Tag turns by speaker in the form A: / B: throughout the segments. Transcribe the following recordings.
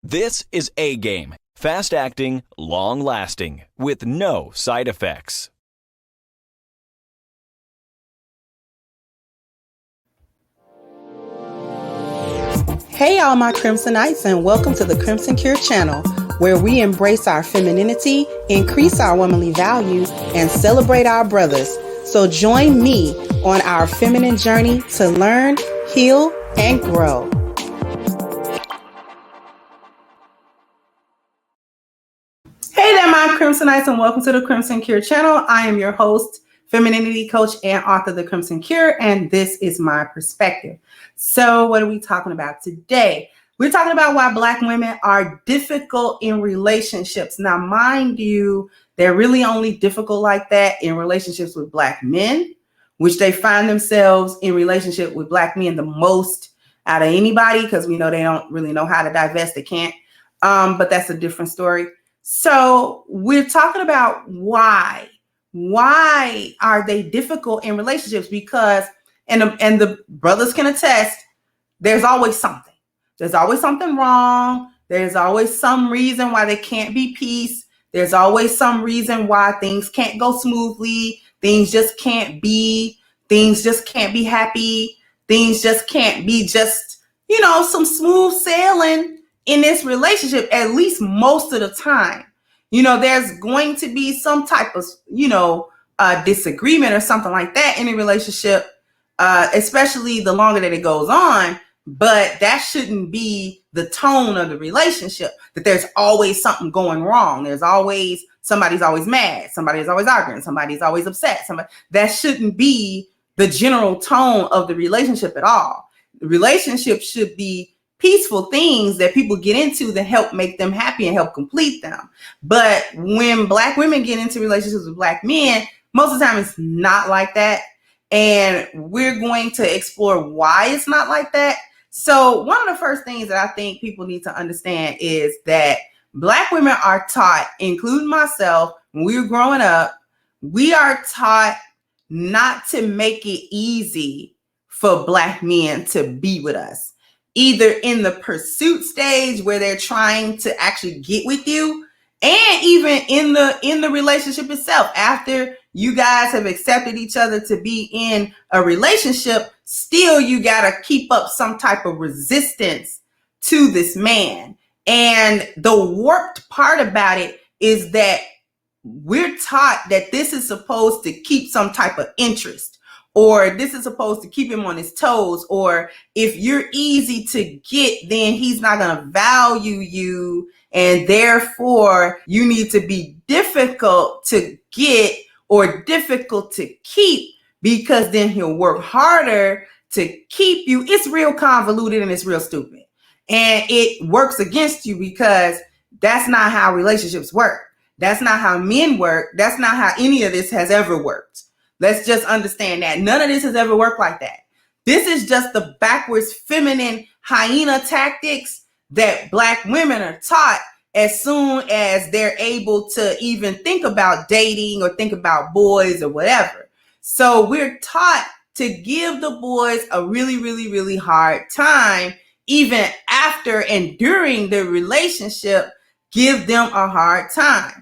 A: This is A Game, fast acting, long lasting, with no side effects.
B: Hey all my Crimsonites, and welcome to the Crimson Cure channel, where we embrace our femininity, increase our womanly values, and celebrate our brothers. So join me on our feminine journey to learn, heal, and grow. Hey there my Crimsonites, and welcome to the Crimson Cure channel. I am your host, femininity coach, and author of The Crimson Cure, and this is my perspective. So what are we talking about today? We're talking about why Black women are difficult in relationships. Now, mind you, they're really only difficult like that in relationships with Black men, which they find themselves in relationship with Black men the most out of anybody, because we know they don't really know how to divest. They can't. But that's a different story. So we're talking about why. Why are they difficult in relationships? Because, and the brothers can attest, there's always something. There's always something wrong. There's always some reason why there can't be peace. There's always some reason why things can't go smoothly. Things just can't be. Things just can't be happy. Things just can't be just, some smooth sailing in this relationship, at least most of the time. There's going to be some type of, disagreement or something like that in a relationship, especially the longer that it goes on. But that shouldn't be the tone of the relationship, that there's always something going wrong. Somebody's always mad. Somebody's always arguing. Somebody's always upset. That shouldn't be the general tone of the relationship at all. The relationship should be peaceful things that people get into that help make them happy and help complete them. But when Black women get into relationships with Black men, most of the time it's not like that. And we're going to explore why it's not like that. So one of the first things that I think people need to understand is that Black women are taught, including myself, when we were growing up, we are taught not to make it easy for Black men to be with us, either in the pursuit stage where they're trying to actually get with you, and even in the relationship itself. After you guys have accepted each other to be in a relationship, still you got to keep up some type of resistance to this man. And the warped part about it is that we're taught that this is supposed to keep some type of interest, or this is supposed to keep him on his toes, or if you're easy to get, then he's not going to value you, and therefore you need to be difficult to get or difficult to keep, because then he'll work harder to keep you. It's real convoluted and it's real stupid. And it works against you, because that's not how relationships work. That's not how men work. That's not how any of this has ever worked. Let's just understand that. None of this has ever worked like that. This is just the backwards feminine hyena tactics that Black women are taught as soon as they're able to even think about dating or think about boys or whatever. So we're taught to give the boys a really, really, really hard time, even after and during the relationship. Give them a hard time.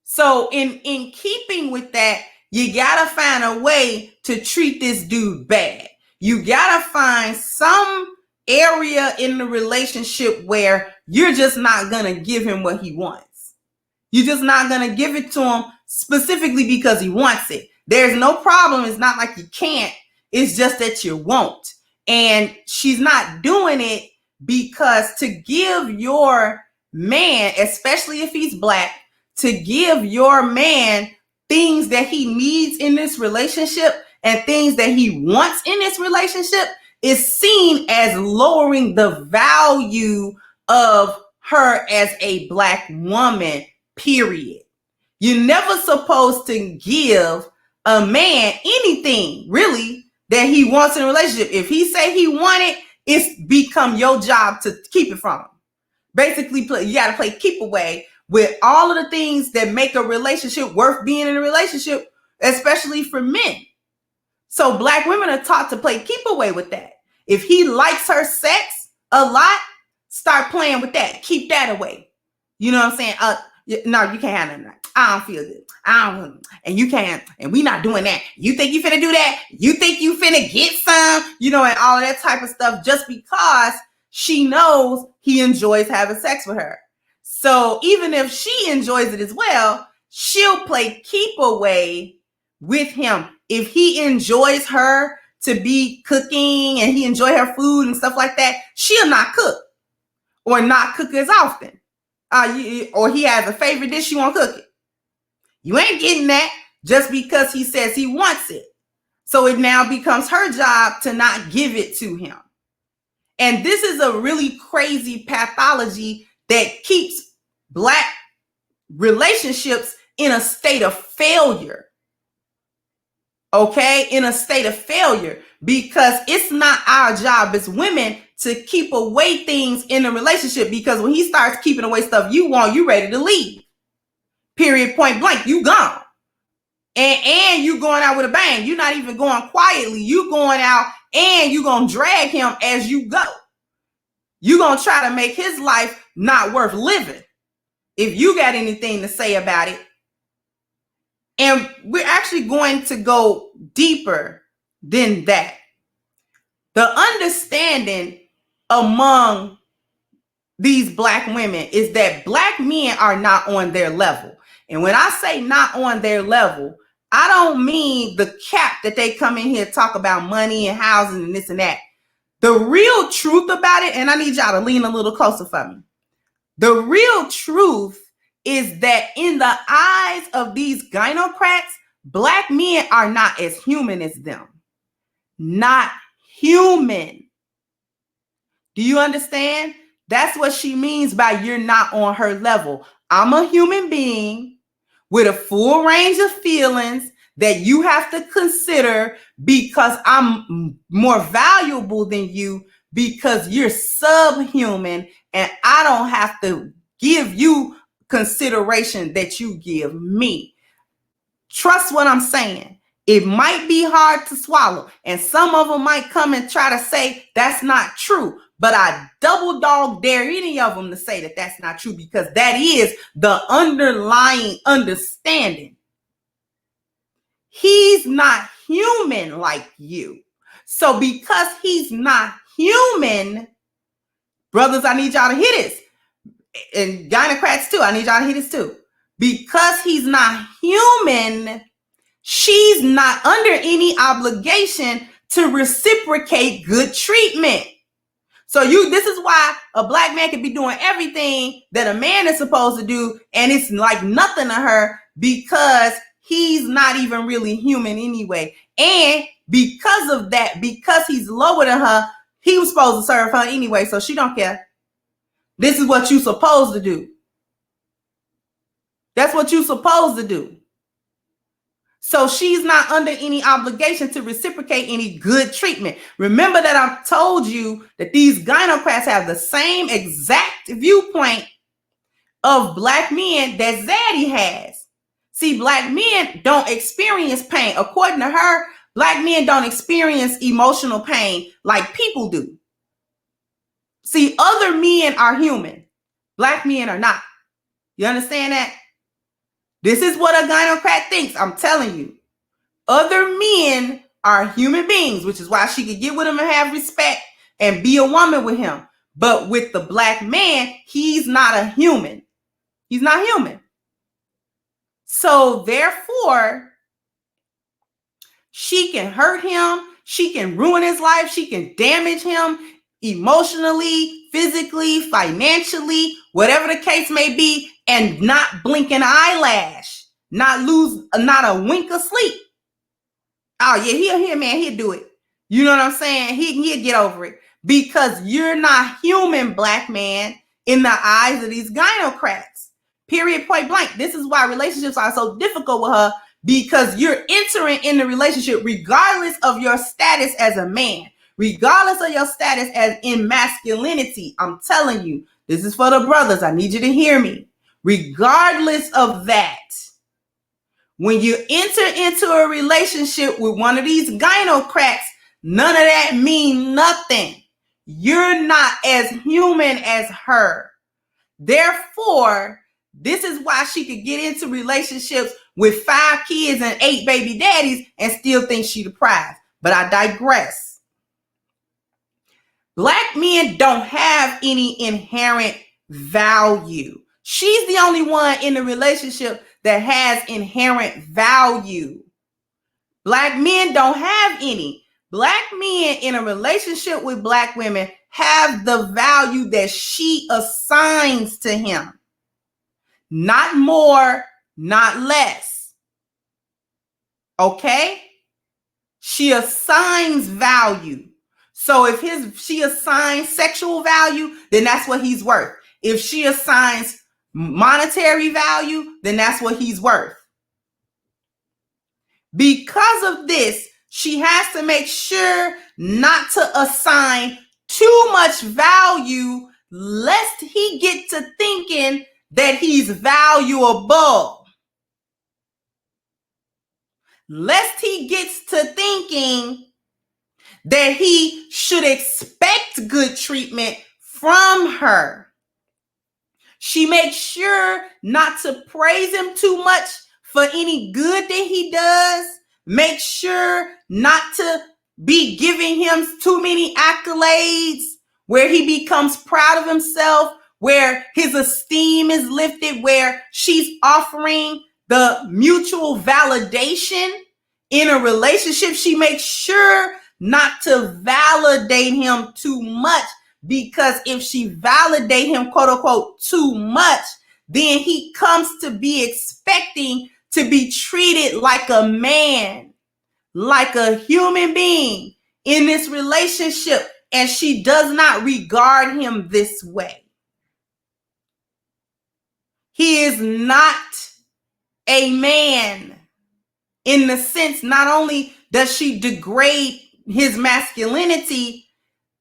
B: So in keeping with that, you gotta find a way to treat this dude bad. You gotta find some area in the relationship where you're just not gonna give him what he wants. You're just not gonna give it to him specifically because he wants it. There's no problem. It's not like you can't. It's just that you won't. And she's not doing it because to give your man, especially if he's Black, to give your man things that he needs in this relationship and things that he wants in this relationship is seen as lowering the value of her as a Black woman, period. You're never supposed to give a man anything really that he wants in a relationship. If he say he want it, it's become your job to keep it from him. Basically, you got to play keep away with all of the things that make a relationship worth being in a relationship, especially for men. So Black women are taught to play keep away with that. If he likes her sex, a lot, start playing with that. Keep that away. You know what I'm saying? No, you can't have none of that. I don't feel good. And you can't, and we not doing that. You think you finna do that? You think you finna get some, and all of that type of stuff, just because she knows he enjoys having sex with her. So even if she enjoys it as well, she'll play keep away with him. If he enjoys her to be cooking and he enjoy her food and stuff like that, she'll not cook or not cook as often. Or he has a favorite dish, she won't cook it. You ain't getting that just because he says he wants it. So it now becomes her job to not give it to him. And this is a really crazy pathology that keeps Black relationships in a state of failure. Okay? In a state of failure, because it's not our job as women to keep away things in a relationship, because when he starts keeping away stuff you want, you ready to leave. Period, point blank, you gone. And you going out with a bang. You're not even going quietly. You going out and you going to drag him as you go. You're going to try to make his life not worth living if you got anything to say about it. And we're actually going to go deeper than that. The understanding among these Black women is that Black men are not on their level. And when I say not on their level, I don't mean the cap that they come in here talk about money and housing and this and that. The real truth about it, and I need y'all to lean a little closer for me. The real truth is that in the eyes of these gynocrats, Black men are not as human as them. Not human. Do you understand? That's what she means by you're not on her level. I'm a human being with a full range of feelings that you have to consider, because I'm more valuable than you, because you're subhuman and I don't have to give you consideration that you give me. Trust what I'm saying. It might be hard to swallow, and some of them might come and try to say that's not true, but I double dog dare any of them to say that that's not true, because that is the underlying understanding. He's not human like you. So because he's not human, brothers, I need y'all to hear this. And gynocrats too, I need y'all to hear this too. Because he's not human, she's not under any obligation to reciprocate good treatment. So this is why a Black man can be doing everything that a man is supposed to do, and it's like nothing to her, because he's not even really human anyway. And because of that, because he's lower than her, he was supposed to serve her anyway, so she don't care. This is what you're supposed to do. That's what you're supposed to do. So she's not under any obligation to reciprocate any good treatment. Remember that I told you that these gynocrats have the same exact viewpoint of Black men that Zaddy has. See, Black men don't experience pain. According to her, Black men don't experience emotional pain like people do. See, other men are human. Black men are not. You understand that? This is what a gynocrat thinks. I'm telling you. Other men are human beings, which is why she could get with him and have respect and be a woman with him. But with the Black man, he's not a human. He's not human. So therefore, she can hurt him. She can ruin his life. She can damage him emotionally, physically, financially, whatever the case may be, and not blink an eyelash, not a wink of sleep. Oh yeah, he'll do it. You know what I'm saying? He'll get over it, because you're not human, Black man, in the eyes of these gynocrats. Period, point blank. This is why relationships are so difficult with her, because you're entering in the relationship regardless of your status as a man, regardless of your status as in masculinity. I'm telling you, this is for the brothers. I need you to hear me. Regardless of that, when you enter into a relationship with one of these gynocrats, none of that means nothing. You're not as human as her. Therefore, this is why she could get into relationships with 5 kids and 8 baby daddies and still think she the prize. But I digress. Black men don't have any inherent value. She's the only one in the relationship that has inherent value. Black men don't have any. Black men in a relationship with black women have the value that she assigns to him. Not more, not less. Okay? She assigns value. So if she assigns sexual value, then that's what he's worth. If she assigns monetary value, then that's what he's worth. Because of this, she has to make sure not to assign too much value, lest he get to thinking that he's valuable. Lest he gets to thinking that he should expect good treatment from her. She makes sure not to praise him too much for any good that he does. Make sure not to be giving him too many accolades where he becomes proud of himself, where his esteem is lifted, where she's offering the mutual validation in a relationship. She makes sure not to validate him too much, because if she validate him, quote unquote, too much, then he comes to be expecting to be treated like a man, like a human being in this relationship, and she does not regard him this way. He is not a man in the sense, not only does she degrade his masculinity,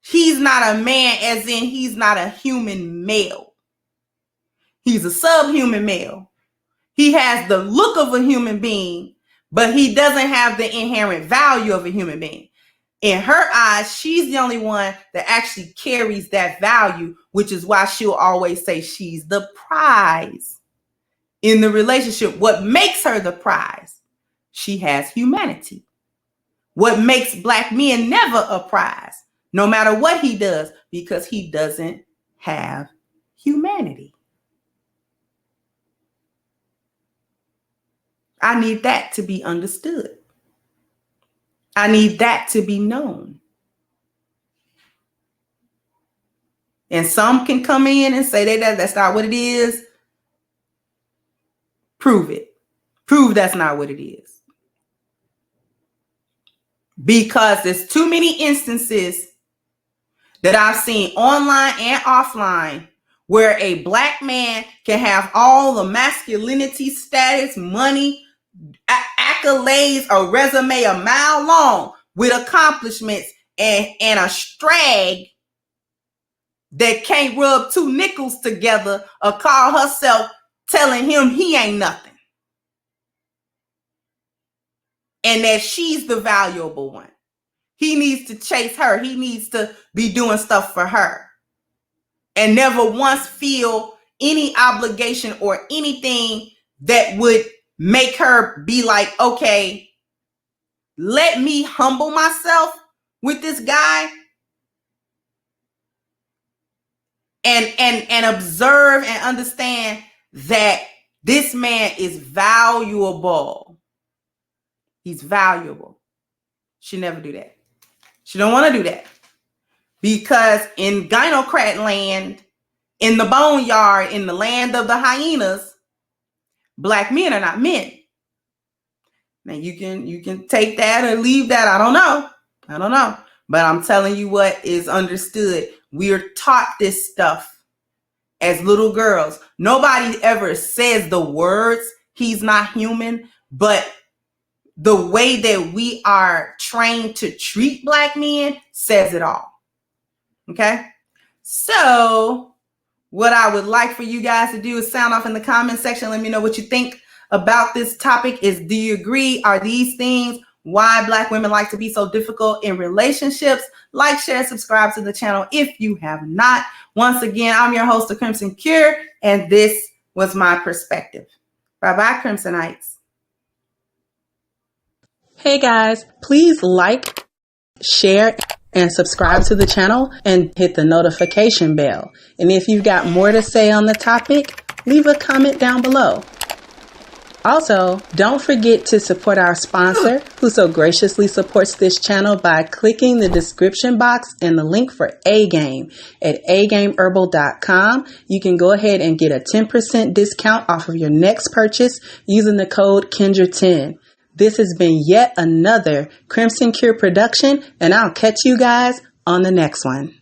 B: he's not a man as in he's not a human male. He's a subhuman male. He has the look of a human being, but he doesn't have the inherent value of a human being. In her eyes, she's the only one that actually carries that value, which is why she'll always say she's the prize in the relationship. What makes her the prize? She has humanity. What makes black men never a prize, no matter what he does, because he doesn't have humanity. I need that to be understood. I need that to be known. And some can come in and say that's not what it is. Prove it. Prove that's not what it is. Because there's too many instances that I've seen online and offline where a black man can have all the masculinity, status, money, accolades, a resume a mile long with accomplishments, and a strag that can't rub 2 nickels together or call herself telling him he ain't nothing. And that she's the valuable one. He needs to chase her. He needs to be doing stuff for her. And never once feel any obligation or anything that would make her be like, okay, let me humble myself with this guy and observe and understand that this man is valuable. He's valuable. She never do that. She don't want to do that. Because in gynocrat land, in the boneyard, in the land of the hyenas, black men are not men. Now you can take that or leave that. I don't know. But I'm telling you what is understood. We're taught this stuff as little girls. Nobody ever says the words, he's not human, but the way that we are trained to treat black men says it all. Okay? So what I would like for you guys to do is sound off in the comment section. Let me know what you think about this topic. Do you agree? Are these things why Black women like to be so difficult in relationships. Like, share, subscribe to the channel if you have not. Once again, I'm your host, The Crimson Cure, and this was my perspective. Bye-bye, Crimsonites.
C: Hey guys, please like, share, and subscribe to the channel and hit the notification bell. And if you've got more to say on the topic, leave a comment down below. Also, don't forget to support our sponsor who so graciously supports this channel by clicking the description box and the link for A-Game at agameherbal.com. You can go ahead and get a 10% discount off of your next purchase using the code Kendra10. This has been yet another Crimson Cure production, and I'll catch you guys on the next one.